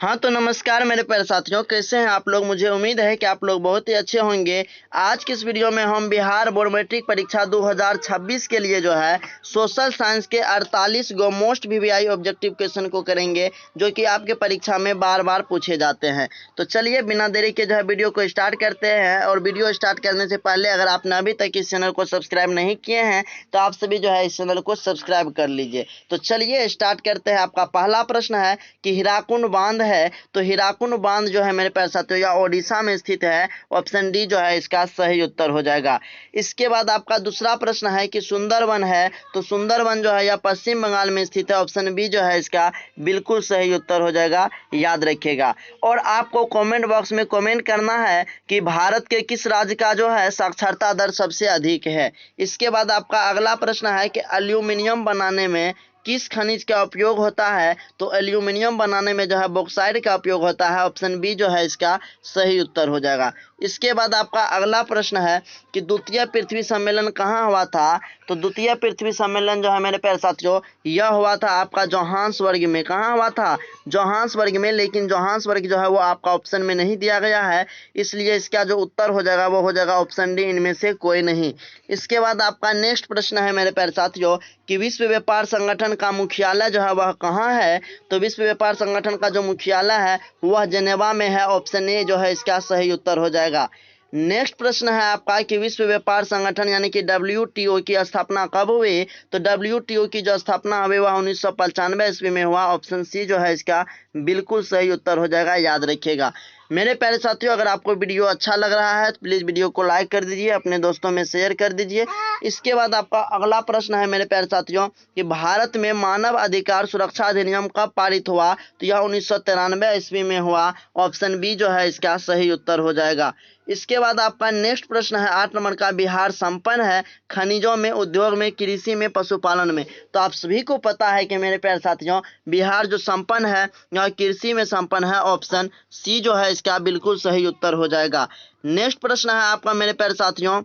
हाँ तो नमस्कार मेरे प्यारे साथियों, कैसे हैं आप लोग। मुझे उम्मीद है कि आप लोग बहुत ही अच्छे होंगे। आज की इस वीडियो में हम बिहार बोर्ड मैट्रिक परीक्षा 2026 के लिए जो है सोशल साइंस के 48 गो मोस्ट वीवीआई ऑब्जेक्टिव क्वेश्चन को करेंगे, जो कि आपके परीक्षा में बार बार पूछे जाते हैं। तो चलिए बिना देरी के जो है वीडियो को स्टार्ट करते हैं। और वीडियो स्टार्ट करने से पहले अगर आपने अभी तक इस चैनल को सब्सक्राइब नहीं किए हैं तो आप सभी जो है इस चैनल को सब्सक्राइब कर लीजिए। तो चलिए स्टार्ट करते हैं। आपका पहला प्रश्न है कि हीराकुंड बांध है, तो हीराकुंड बांध जो है मेरे प्यारे साथियों या ओडिशा में स्थित है। ऑप्शन डी जो है इसका सही उत्तर हो जाएगा। इसके बाद आपका दूसरा प्रश्न है कि सुंदरवन है, तो सुंदरवन जो है यह पश्चिम बंगाल में स्थित है। ऑप्शन बी जो है इसका बिल्कुल सही उत्तर हो जाएगा, याद रखिएगा। और आपको कमेंट बॉक्स में कमेंट करना है कि भारत के किस राज्य का जो है साक्षरता दर सबसे अधिक है। इसके बाद आपका अगला प्रश्न है कि एल्यूमिनियम बनाने में किस खनिज का उपयोग होता है, तो एल्यूमिनियम बनाने में जो है बॉक्साइट का उपयोग होता है। ऑप्शन बी जो है इसका सही उत्तर हो जाएगा। इसके बाद आपका अगला प्रश्न है कि द्वितीय पृथ्वी सम्मेलन कहाँ हुआ था, तो द्वितीय पृथ्वी सम्मेलन जो है मेरे प्यारे साथियों यह हुआ था आपका जोहान्सबर्ग में। कहाँ हुआ था? जोहान्सबर्ग में। लेकिन जोहान्सबर्ग जो है वो आपका ऑप्शन में नहीं दिया गया है, इसलिए इसका जो उत्तर हो जाएगा वो हो जाएगा ऑप्शन डी, इनमें से कोई नहीं। इसके बाद आपका नेक्स्ट प्रश्न है मेरे प्यारे साथियों कि विश्व व्यापार संगठन का मुख्यालय जो है वह कहाँ है, तो विश्व व्यापार संगठन का जो मुख्यालय है वह जेनेवा में है। ऑप्शन ए जो है इसका सही उत्तर हो जाएगा। नेक्स्ट प्रश्न है आपका कि विश्व व्यापार संगठन यानी कि WTO की स्थापना कब हुई, तो WTO की जो स्थापना हुई वह 1995 ईस्वी में हुआ। ऑप्शन सी जो है इसका बिल्कुल सही उत्तर हो जाएगा, याद रखिएगा। मेरे प्यारे साथियों, अगर आपको वीडियो अच्छा लग रहा है तो प्लीज़ वीडियो को लाइक कर दीजिए, अपने दोस्तों में शेयर कर दीजिए। इसके बाद आपका अगला प्रश्न है मेरे प्यारे साथियों कि भारत में मानव अधिकार सुरक्षा अधिनियम कब पारित हुआ, तो यह 1993 ईस्वी में हुआ। ऑप्शन बी जो है इसका सही उत्तर हो जाएगा। इसके बाद आपका नेक्स्ट प्रश्न है 8 नंबर का, बिहार संपन्न है खनिजों में, उद्योग में, कृषि में, पशुपालन में। तो आप सभी को पता है कि मेरे प्यारे साथियों बिहार जो संपन्न है यह कृषि में संपन्न है। ऑप्शन सी जो है इसका बिल्कुल सही उत्तर हो जाएगा। नेक्स्ट प्रश्न है आपका मेरे प्यारे साथियों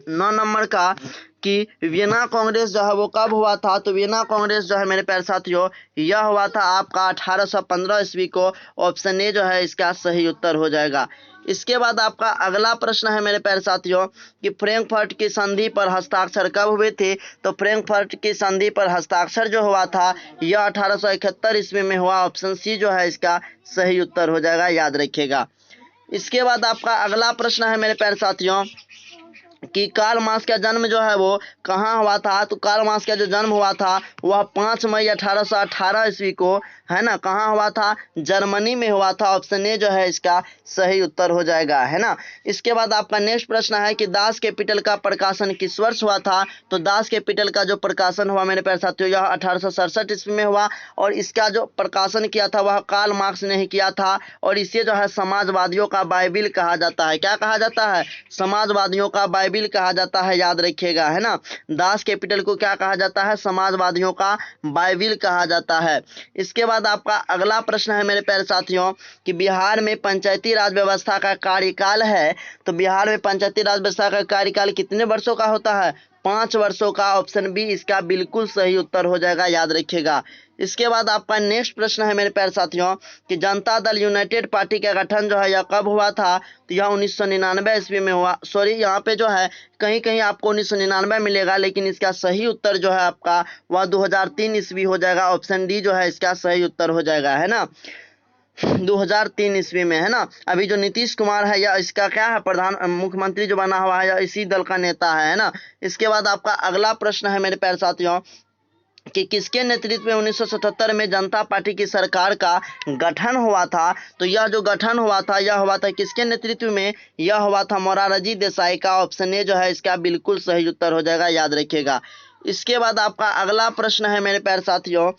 9 नंबर का कि वियना कांग्रेस जो है वो कब हुआ था, तो वियना कांग्रेस जो है मेरे प्यारे साथियों यह हुआ था आपका 1815 ईस्वी को। ऑप्शन ए जो है इसका सही उत्तर हो जाएगा। इसके बाद आपका अगला प्रश्न है मेरे प्यारे साथियों कि फ्रैंकफर्ट की संधि पर हस्ताक्षर कब हुए थे, तो फ्रैंकफर्ट की संधि पर हस्ताक्षर जो हुआ था यह 1871 ईस्वी में हुआ। ऑप्शन सी जो है इसका सही उत्तर हो जाएगा, याद रखिएगा। इसके बाद आपका अगला प्रश्न है मेरे प्यारे साथियों कि कार्ल मार्क्स का जन्म जो है वो कहाँ हुआ था, तो कार्ल मार्क्स का जो जन्म हुआ था वह 5 मई 1818 ईस्वी को, है ना, कहाँ हुआ था? जर्मनी में हुआ था। ऑप्शन ए जो है इसका सही उत्तर हो जाएगा, है ना। इसके बाद आपका नेक्स्ट प्रश्न है कि दास कैपिटल का प्रकाशन किस वर्ष हुआ था, तो दास कैपिटल का जो प्रकाशन हुआ मेरे प्यारे साथियों यह 1867 ईस्वी में हुआ। और इसका जो प्रकाशन किया था वह कार्ल मार्क्स ने ही किया था। और इसे जो है समाजवादियों का बाइबिल कहा जाता है। क्या कहा जाता है? समाजवादियों का बाइबिल कहा जाता है, याद रखिएगा, है ना। दास कैपिटल को क्या कहा जाता है? समाजवादियों का बाइबिल कहा जाता है। इसके बाद आपका अगला प्रश्न है मेरे प्यारे साथियों कि बिहार में पंचायती राज व्यवस्था का कार्यकाल है, तो बिहार में पंचायती राज व्यवस्था का कार्यकाल कितने वर्षों का होता है? 5 वर्षों का। ऑप्शन बी इसका बिल्कुल सही उत्तर हो जाएगा, याद रखिएगा। इसके बाद आपका नेक्स्ट प्रश्न है मेरे प्यारे साथियों कि जनता दल यूनाइटेड पार्टी का गठन जो है यह कब हुआ था, तो यह 1999 ईस्वी में हुआ। सॉरी, यहाँ पे जो है कहीं कहीं आपको 1999 मिलेगा, लेकिन इसका सही उत्तर जो है आपका वह 2003 ईस्वी हो जाएगा। ऑप्शन डी जो है इसका सही उत्तर हो जाएगा, है ना, 2003 ईस्वी में, है ना। अभी जो नीतीश कुमार है या इसका क्या है, प्रधान मुख्यमंत्री जो बना हुआ है या इसी दल का नेता है ना। इसके बाद आपका अगला प्रश्न है मेरे प्यारे साथियों कि किसके नेतृत्व में 1977 में जनता पार्टी की सरकार का गठन हुआ था, तो यह जो गठन हुआ था यह हुआ था किसके नेतृत्व में? यह हुआ था मोरारजी देसाई का। ऑप्शन ए जो है इसका बिल्कुल सही उत्तर हो जाएगा, याद रखिएगा। इसके बाद आपका अगला प्रश्न है मेरे प्यारे साथियों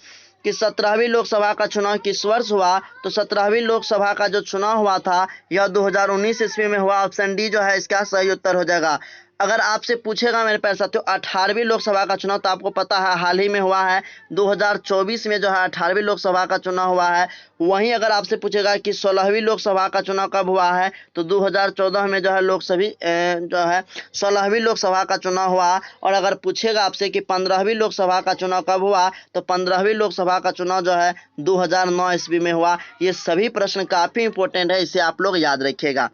कि 17वीं लोकसभा का चुनाव किस वर्ष हुआ, तो 17वीं लोकसभा का जो चुनाव हुआ था यह 2019 ईस्वी में हुआ। ऑप्शन डी जो है इसका सही उत्तर हो जाएगा। अगर आपसे पूछेगा मेरे प्यारे साथियों 18वीं लोकसभा का चुनाव, तो आपको पता है हाल ही में हुआ है 2024 में जो है 18वीं लोकसभा का चुनाव हुआ है। वहीं अगर आपसे पूछेगा कि 16वीं लोकसभा का चुनाव कब हुआ है, तो 2014 में जो है जो है 16वीं लोकसभा का चुनाव हुआ। और अगर पूछेगा आपसे कि 15वीं लोकसभा का चुनाव कब हुआ, तो 15वीं लोकसभा का चुनाव जो है 2009 ईस्वी में हुआ। ये सभी प्रश्न काफ़ी इंपॉर्टेंट है, इसे आप लोग याद रखिएगा।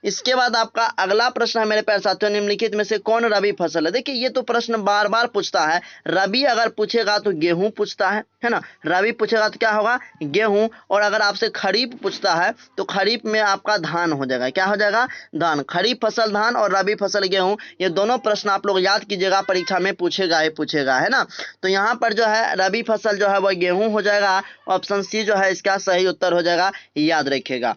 इसके बाद आपका अगला प्रश्न है मेरे प्यारे साथियों, निम्नलिखित में से कौन रबी फसल है। देखिए ये तो प्रश्न बार बार पूछता है। रबी अगर पूछेगा तो गेहूं पूछता है ना। रबी पूछेगा तो क्या होगा, गेहूं। और अगर आपसे खरीफ पूछता है तो खरीफ में आपका धान हो जाएगा। क्या हो जाएगा, धान। खरीफ फसल धान और रबी फसल गेहूं, ये दोनों प्रश्न आप लोग याद कीजिएगा, परीक्षा में पूछेगा ही पूछेगा, है ना। तो यहाँ पर जो है रबी फसल जो है वह गेहूं हो जाएगा। ऑप्शन सी जो है इसका सही उत्तर हो जाएगा, याद रखिएगा।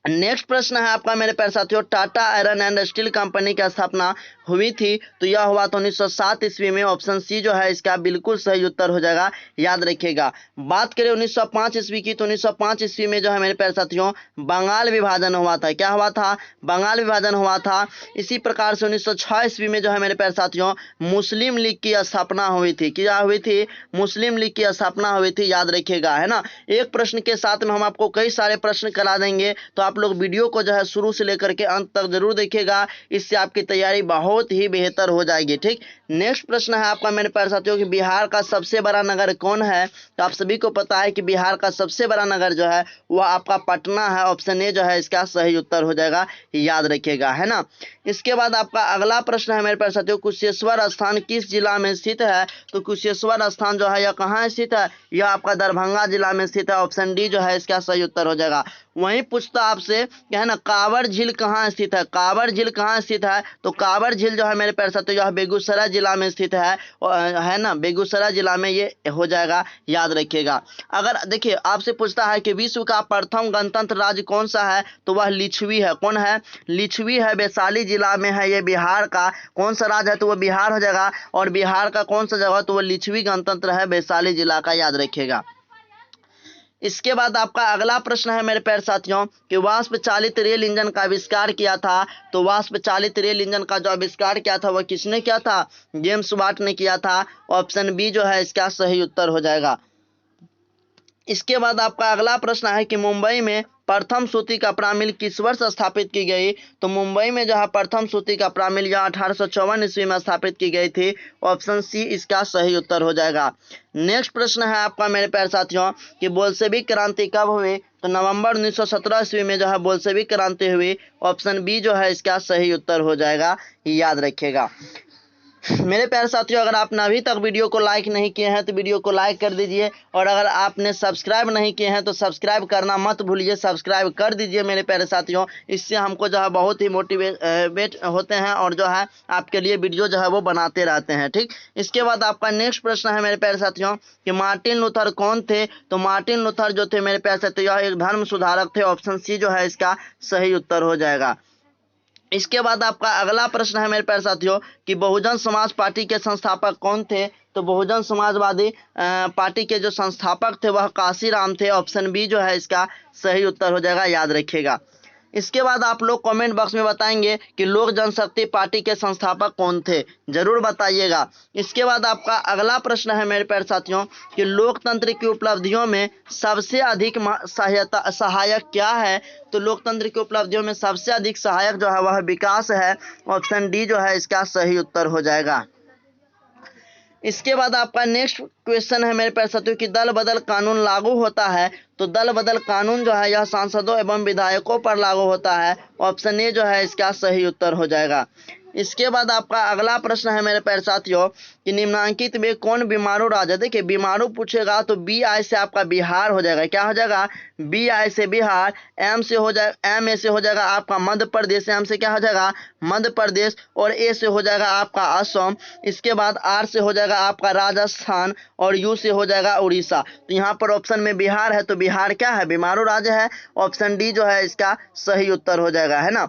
नेक्स्ट प्रश्न है आपका मेरे प्यारे साथियों, Tata iron and steel company की स्थापना हुई थी, तो यह हुआ तो 1907 ईस्वी में। ऑप्शन सी जो है इसका बिल्कुल सही उत्तर हो जाएगा, याद रखिएगा। बात करें 1905 ईस्वी की, तो 1905 ईस्वी में जो है मेरे प्यारे साथियों बंगाल विभाजन हुआ था। क्या हुआ था, बंगाल विभाजन हुआ था। इसी प्रकार से 1906 ईस्वी में जो है मेरे प्यारे साथियों मुस्लिम लीग की स्थापना हुई थी। क्या हुई थी, मुस्लिम लीग की स्थापना हुई थी, याद रखिएगा, है ना। एक प्रश्न के साथ में हम आपको कई सारे प्रश्न करा देंगे, तो आप लोग वीडियो को जो है शुरू से लेकर के अंत तक जरूर देखिएगा, इससे आपकी तैयारी बहुत ही बेहतर हो जाएगी। ठीक, नेक्स्ट प्रश्न है आपका मेरे प्यारे साथियों कि बिहार का सबसे बड़ा नगर कौन है। तो आप सभी को पता है कि बिहार का सबसे बड़ा नगर जो है वह आपका पटना है। ऑप्शन ए जो है इसका सही उत्तर हो जाएगा, याद रखिएगा, है ना। इसके बाद आपका अगला प्रश्न है मेरे प्यारे साथियों, कुशेश्वर स्थान किस जिला में स्थित है। तो कुशेश्वर स्थान जो है यह कहाँ स्थित है, यह आपका दरभंगा जिला में स्थित है। ऑप्शन डी जो है इसका सही उत्तर हो जाएगा। वहीं पूछता आपसे क्या है ना, कांवर झील कहाँ स्थित है। कांवर झील कहाँ स्थित है, तो कांवर झील जो है मेरे प्यारे साथियों यह बेगूसराय जिला में स्थित है ना। बेगूसराय जिला में ये हो जाएगा, याद रखिएगा। अगर देखिए आपसे पूछता है कि विश्व का प्रथम गणतंत्र राज्य कौन सा है, तो वह लिच्छवी है। कौन है, लिच्छवी है, वैशाली जिला में है। ये बिहार का कौन सा राज्य है, तो वह बिहार हो जाएगा। और बिहार का कौन सा जगह, तो वह लिच्छवी गणतंत्र है, वैशाली जिला का, याद रखिएगा। इसके बाद आपका अगला प्रश्न है मेरे प्यारे साथियों कि वाष्प चालित रेल इंजन का आविष्कार किया था। तो वाष्प चालित रेल इंजन का जो आविष्कार किया था वह किसने किया था, जेम्स वाट ने किया था। ऑप्शन बी जो है इसका सही उत्तर हो जाएगा। इसके बाद आपका अगला प्रश्न है कि मुंबई में प्रथम सूती कपड़ा मिल किस वर्ष स्थापित की गई। तो मुंबई में जो है प्रथम सूती कपड़ा मिल यह 1854 ईस्वी में स्थापित की गई थी। ऑप्शन सी इसका सही उत्तर हो जाएगा। नेक्स्ट प्रश्न है आपका मेरे प्यारे साथियों कि बोल्शेविक क्रांति कब हुई। तो नवंबर 1917 ईस्वी में जो है बोल्शेविक क्रांति हुई। ऑप्शन बी जो है इसका सही उत्तर हो जाएगा, याद रखिएगा। मेरे प्यारे साथियों अगर आपने अभी तक वीडियो को लाइक नहीं किए हैं तो वीडियो को लाइक कर दीजिए, और अगर आपने सब्सक्राइब नहीं किए हैं तो सब्सक्राइब करना मत भूलिए, सब्सक्राइब कर दीजिए मेरे प्यारे साथियों। इससे हमको जो है बहुत ही मोटिवेट होते हैं और जो है आपके लिए वीडियो जो है वो बनाते रहते हैं। ठीक, इसके बाद आपका नेक्स्ट प्रश्न है मेरे प्यारे साथियों कि मार्टिन लूथर कौन थे। तो मार्टिन लूथर जो थे मेरे प्यारे साथियों यह एक धर्म सुधारक थे। ऑप्शन सी जो है इसका सही उत्तर हो जाएगा। इसके बाद आपका अगला प्रश्न है मेरे प्यारे साथियों कि बहुजन समाज पार्टी के संस्थापक कौन थे। तो बहुजन समाजवादी पार्टी के जो संस्थापक थे वह काशीराम थे। ऑप्शन बी जो है इसका सही उत्तर हो जाएगा, याद रखिएगा। इसके बाद आप लोग कमेंट बॉक्स में बताएंगे कि लोक जनशक्ति पार्टी के संस्थापक कौन थे, जरूर बताइएगा। इसके बाद आपका अगला प्रश्न है मेरे प्यारे साथियों कि लोकतंत्र की उपलब्धियों में सबसे अधिक सहायक क्या है। तो लोकतंत्र की उपलब्धियों में सबसे अधिक सहायक जो है वह विकास है। ऑप्शन डी जो है इसका सही उत्तर हो जाएगा। इसके बाद आपका नेक्स्ट क्वेश्चन है मेरे प्यारे साथियों कि दल बदल कानून लागू होता है। तो दल बदल कानून जो है यह सांसदों एवं विधायकों पर लागू होता है। ऑप्शन ए जो है इसका सही उत्तर हो जाएगा। इसके बाद आपका अगला प्रश्न है मेरे प्यारे साथियों कि निम्नांकित में कौन बीमारू राज्य। देखिए बीमारू पूछेगा तो बी आई से आपका बिहार हो जाएगा। क्या हो जाएगा, बी आई से बिहार। एम से हो जाएगा, एम ए से हो जाएगा आपका मध्य प्रदेश। एम से क्या हो जाएगा, मध्य प्रदेश। और ए से हो जाएगा आपका असम। इसके बाद आर से हो जाएगा आपका राजस्थान, और यू से हो जाएगा उड़ीसा। तो यहाँ पर ऑप्शन में बिहार है, तो बिहार क्या है, बीमारू राज्य है। ऑप्शन डी जो है इसका सही उत्तर हो जाएगा, है ना।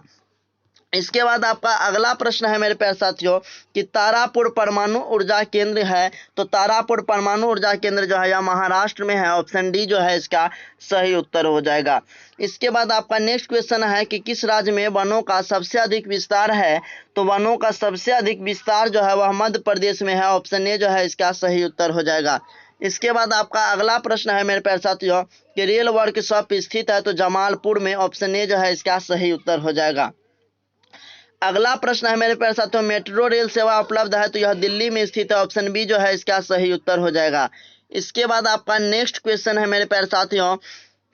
इसके बाद आपका अगला प्रश्न है मेरे प्यारे साथियों कि तारापुर परमाणु ऊर्जा केंद्र है, तो तारापुर परमाणु ऊर्जा केंद्र जो है यह महाराष्ट्र में है। ऑप्शन डी जो है इसका सही उत्तर हो जाएगा। इसके बाद आपका नेक्स्ट क्वेश्चन है कि किस राज्य में वनों का सबसे अधिक विस्तार है, तो वनों का सबसे अधिक विस्तार जो है वह मध्य प्रदेश में है। ऑप्शन ए जो है इसका सही उत्तर हो जाएगा। इसके बाद आपका अगला प्रश्न है मेरे प्यारे साथियों कि रेल वर्कशॉप स्थित है, तो जमालपुर में। ऑप्शन ए जो है इसका सही उत्तर हो जाएगा। अगला प्रश्न है मेरे प्यारे साथियों मेट्रो रेल सेवा उपलब्ध है, तो यह दिल्ली में स्थित है। ऑप्शन बी जो है इसका सही उत्तर हो जाएगा। इसके बाद आपका नेक्स्ट क्वेश्चन है मेरे प्यारे साथियों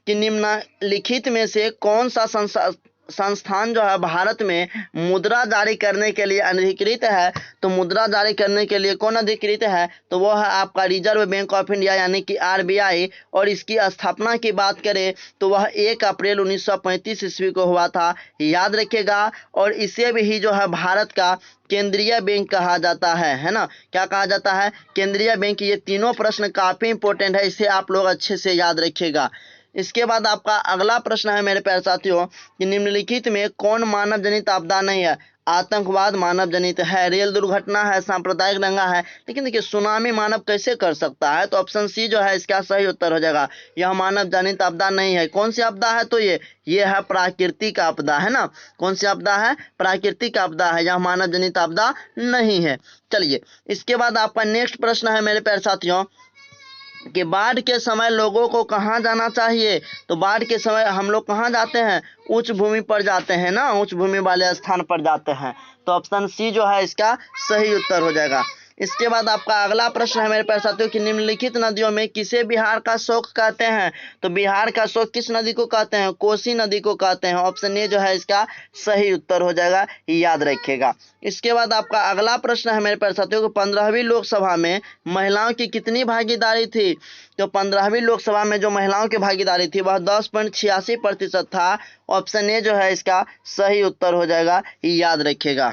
कि निम्नलिखित में से कौन सा संस्थान जो है भारत में मुद्रा जारी करने के लिए अधिकृत है, तो मुद्रा जारी करने के लिए कौन अधिकृत है, तो वो है आपका रिजर्व बैंक ऑफ इंडिया यानी कि आरबीआई। और इसकी स्थापना की बात करें तो वह 1 अप्रैल 1935 ईस्वी को हुआ था, याद रखिएगा। और इसे भी जो है भारत का केंद्रीय बैंक कहा जाता है ना। क्या कहा जाता है? केंद्रीय बैंक। ये तीनों प्रश्न काफ़ी इंपॉर्टेंट है, इसे आप लोग अच्छे से याद रखिएगा। इसके बाद आपका अगला प्रश्न है मेरे प्यारे साथियों कि निम्नलिखित में कौन मानव जनित आपदा नहीं है? आतंकवाद मानव जनित है, रेल दुर्घटना है, सांप्रदायिक दंगा है। लेकिन देखिए सुनामी मानव कैसे कर सकता है, तो ऑप्शन सी जो है इसका सही उत्तर हो जाएगा। यह मानव जनित आपदा नहीं है। कौन सी आपदा है? तो ये है प्राकृतिक आपदा, है ना। कौन सी आपदा है? प्राकृतिक आपदा है, यह मानव जनित आपदा नहीं है। चलिए इसके बाद आपका नेक्स्ट प्रश्न है मेरे प्यारे साथियों कि बाढ़ के समय लोगों को कहाँ जाना चाहिए, तो बाढ़ के समय हम लोग कहाँ जाते हैं? उच्च भूमि पर जाते हैं ना, उच्च भूमि वाले स्थान पर जाते हैं। तो ऑप्शन सी जो है इसका सही उत्तर हो जाएगा। इसके बाद आपका अगला प्रश्न है मेरे प्यारे साथियों कि निम्नलिखित नदियों में किसे बिहार का शोक कहते हैं, तो बिहार का शोक किस नदी को कहते हैं? कोसी नदी को कहते हैं। ऑप्शन ए जो है इसका सही उत्तर हो जाएगा, याद रखिएगा। इसके बाद आपका अगला प्रश्न है मेरे प्यारे साथियों को 15वीं लोकसभा में महिलाओं की कितनी भागीदारी थी, तो 15वीं लोकसभा में जो महिलाओं की भागीदारी थी वह 10.86% था। ऑप्शन ए जो है इसका सही उत्तर हो जाएगा, याद रखिएगा।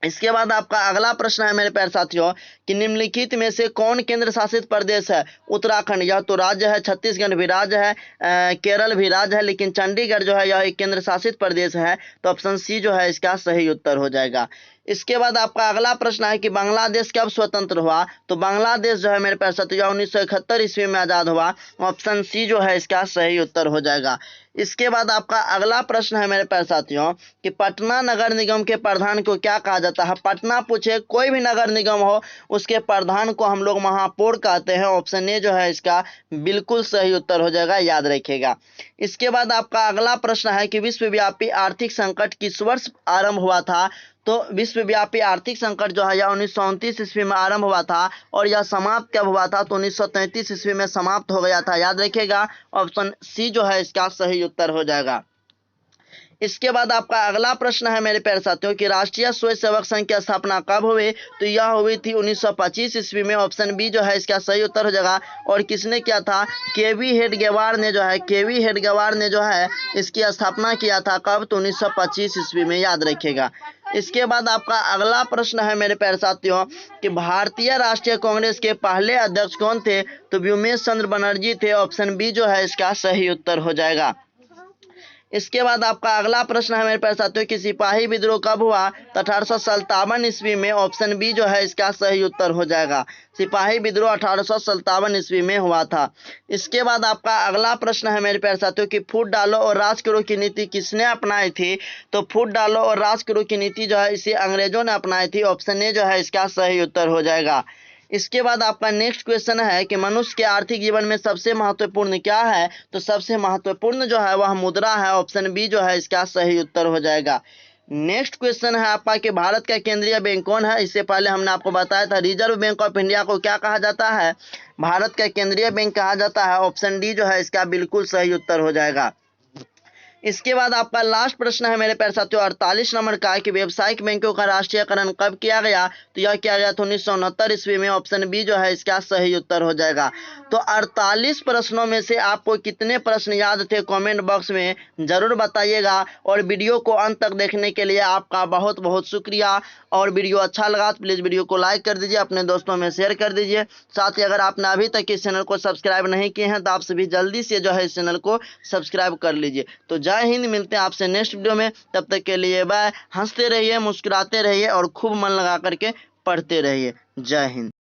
इसके बाद आपका अगला प्रश्न है मेरे प्यारे साथियों कि निम्नलिखित में से कौन केंद्र शासित प्रदेश है? उत्तराखंड यह तो राज्य है, छत्तीसगढ़ भी राज्य है, केरल भी राज्य है, लेकिन चंडीगढ़ जो है यह एक केंद्र शासित प्रदेश है। तो ऑप्शन सी जो है इसका सही उत्तर हो जाएगा। इसके बाद आपका अगला प्रश्न है कि बांग्लादेश कब स्वतंत्र हुआ, तो बांग्लादेश जो है मेरे प्यारे साथियों 1971 ईस्वी में आज़ाद हुआ। ऑप्शन सी जो है इसका सही उत्तर हो जाएगा। इसके बाद आपका अगला प्रश्न है मेरे प्यारे साथियों कि पटना नगर निगम के प्रधान को क्या कहा जाता है? पटना पूछे कोई भी नगर निगम हो उसके प्रधान को हम लोग महापौर कहते हैं। ऑप्शन ए जो है इसका बिल्कुल सही उत्तर हो जाएगा, याद रखिएगा। इसके बाद आपका अगला प्रश्न है कि विश्वव्यापी आर्थिक संकट किस वर्ष आरंभ हुआ था, तो विश्वव्यापी आर्थिक संकट जो है यह 1929 ईस्वी में आरंभ हुआ था और यह समाप्त कब हुआ था, तो 1933 ईस्वी में समाप्त हो गया था, याद रखिएगा। ऑप्शन सी जो है इसका सही उत्तर हो जाएगा। इसके बाद आपका अगला प्रश्न है मेरे प्यारे साथियों कि राष्ट्रीय स्वयंसेवक संघ की स्थापना कब हुई, तो यह हुई थी 1925 ईस्वी में। ऑप्शन बी जो है इसका सही उत्तर हो जाएगा। और किसने किया था? केवी हेडगेवार ने जो है इसकी स्थापना किया था। कब? तो 1925 ईस्वी में, याद रखिएगा। इसके बाद आपका अगला प्रश्न है मेरे प्यारे साथियों कि भारतीय राष्ट्रीय कांग्रेस के पहले अध्यक्ष कौन थे, तो व्योमेश चंद्र बनर्जी थे। ऑप्शन बी जो है इसका सही उत्तर हो जाएगा। इसके बाद आपका अगला प्रश्न है मेरे प्यारे साथियों कि सिपाही विद्रोह कब हुआ, तो 1857 ईस्वी में। ऑप्शन बी जो है इसका सही उत्तर हो जाएगा। सिपाही विद्रोह 1857 ईस्वी में हुआ था। इसके बाद आपका अगला प्रश्न है मेरे प्यारे साथियों कि फूट डालो और राज करो की नीति किसने अपनाई थी, तो फूट डालो और राज करो की नीति जो है इसे अंग्रेजों ने अपनाई थी। ऑप्शन ए जो है इसका सही उत्तर हो जाएगा। इसके बाद आपका नेक्स्ट क्वेश्चन है कि मनुष्य के आर्थिक जीवन में सबसे महत्वपूर्ण क्या है, तो सबसे महत्वपूर्ण जो है वह मुद्रा है। ऑप्शन बी जो है इसका सही उत्तर हो जाएगा। नेक्स्ट क्वेश्चन है आपका कि भारत का केंद्रीय बैंक कौन है? इससे पहले हमने आपको बताया था रिजर्व बैंक ऑफ इंडिया को क्या कहा जाता है? भारत का केंद्रीय बैंक कहा जाता है। ऑप्शन डी जो है इसका बिल्कुल सही उत्तर हो जाएगा। इसके बाद आपका लास्ट प्रश्न है मेरे प्यारे साथियों 48 नंबर का कि व्यावसायिक बैंकों का राष्ट्रीयकरण कब किया गया, तो यह किया गया था 1969 ईस्वी में। ऑप्शन बी जो है इसका सही उत्तर हो जाएगा। तो 48 प्रश्नों में से आपको कितने प्रश्न याद थे कमेंट बॉक्स में जरूर बताइएगा। और वीडियो को अंत तक देखने के लिए आपका बहुत बहुत शुक्रिया। और वीडियो अच्छा लगा तो प्लीज़ वीडियो को लाइक कर दीजिए, अपने दोस्तों में शेयर कर दीजिए। साथ ही अगर आपने अभी तक इस चैनल को सब्सक्राइब नहीं किए हैं तो आप सभी जल्दी से जो है इस चैनल को सब्सक्राइब कर लीजिए। तो जय हिंद। मिलते हैं आपसे नेक्स्ट वीडियो में, तब तक के लिए बाय। हंसते रहिए, मुस्कुराते रहिए और खूब मन लगा करके पढ़ते रहिए। जय हिंद।